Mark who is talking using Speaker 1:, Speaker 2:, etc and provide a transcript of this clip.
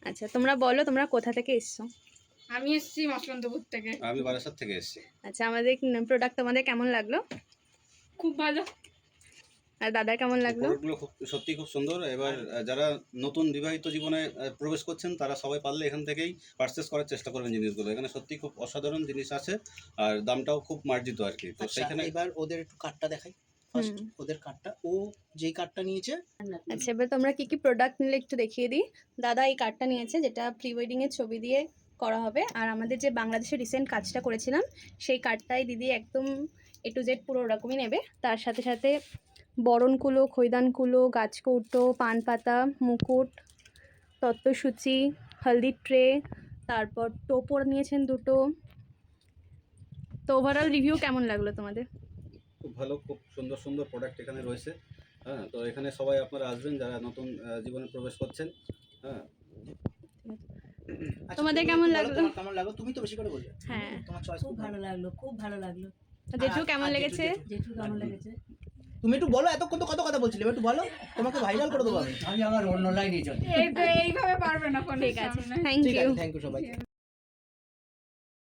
Speaker 1: আচ্ছা, তোমরা বলো তোমরা কোথা থেকে এসছো?
Speaker 2: আমি এসেছি মসলন্দপুর থেকে।
Speaker 3: আমি বারাসাত থেকে এসেছি।
Speaker 1: আচ্ছা, আমাদের প্রোডাক্ট তোমাদের কেমন লাগলো?
Speaker 2: খুব ভালো।
Speaker 1: আর দাদার কেমন লাগলো?
Speaker 3: প্রোডাক্টগুলো খুব সত্যি খুব সুন্দর। এবার যারা নতুন বিবাহিত জীবনে প্রবেশ করছেন তারা সবাই পারলে এখান থেকেই পারচেস করার চেষ্টা করবেন জিনিসগুলো। এখানে সত্যি খুব অসাধারণ জিনিস আছে আর দামটাও খুব মার্জিত আর কি। তো
Speaker 4: আচ্ছা,
Speaker 3: সেখানে
Speaker 4: এবার ওদের একটু কার্ডটা দেখাই ফার্স্ট। ওদের কার্ডটা, ও যেই কার্ডটা নিয়েছে।
Speaker 1: আচ্ছা, এবার তোমরা কি কি প্রোডাক্ট নিলে একটু দেখিয়ে দিই। দাদা এই কার্ডটা নিয়েছে, যেটা প্রি ওয়েডিংয়ের ছবি দিয়ে করা হবে। আর আমাদের যে বাংলাদেশে রিসেন্ট কাজটা করেছিলাম সেই কার্ডটাই দিদি একদম A to Z পুরো ওরকমই নেবে। তার সাথে সাথে বরণকুলো, খৈদানকুলো, গাছকৌটো, পান পাতা, মুকুট, তত্ত্বসূচি, হলদির ট্রে, তারপর টোপর নিয়েছেন দুটো। তো ওভারঅল রিভিউ কেমন লাগলো তোমাদের?
Speaker 3: খুব ভালো, খুব সুন্দর সুন্দর প্রোডাক্ট এখানে রয়েছে। হ্যাঁ, তো এখানে সবাই আপনারা আসবেন যারা নতুন জীবনে প্রবেশ করছেন। হ্যাঁ,
Speaker 4: আচ্ছা,
Speaker 1: তোমাদের
Speaker 4: তুমি
Speaker 1: কেমন
Speaker 4: বলো
Speaker 1: লাগলো?
Speaker 4: তোমার কেমন লাগলো? তুমি তো বেশি করে বলবে।
Speaker 1: হ্যাঁ,
Speaker 4: তোমার চয়েস
Speaker 5: খুব ভালো লাগলো, খুব ভালো লাগলো।
Speaker 1: জেঠু কেমন লেগেছে?
Speaker 5: জেঠু কেমন লেগেছে?
Speaker 4: তুমি একটু বলো, এতক্ষণ তো কত কথা বলছিলে, একটু বলো, তোমাকে ভাইরাল করে দেবো আমি।
Speaker 5: আমি আমার অন্য লাইনে চলি।
Speaker 2: এইভাবে পারবে না ফোনের
Speaker 1: ঠিক আছে,
Speaker 2: সামনে।
Speaker 1: থ্যাংক
Speaker 4: ঠিক
Speaker 1: ইউ।
Speaker 4: আছে, থ্যাংক ইউ সবাইকে।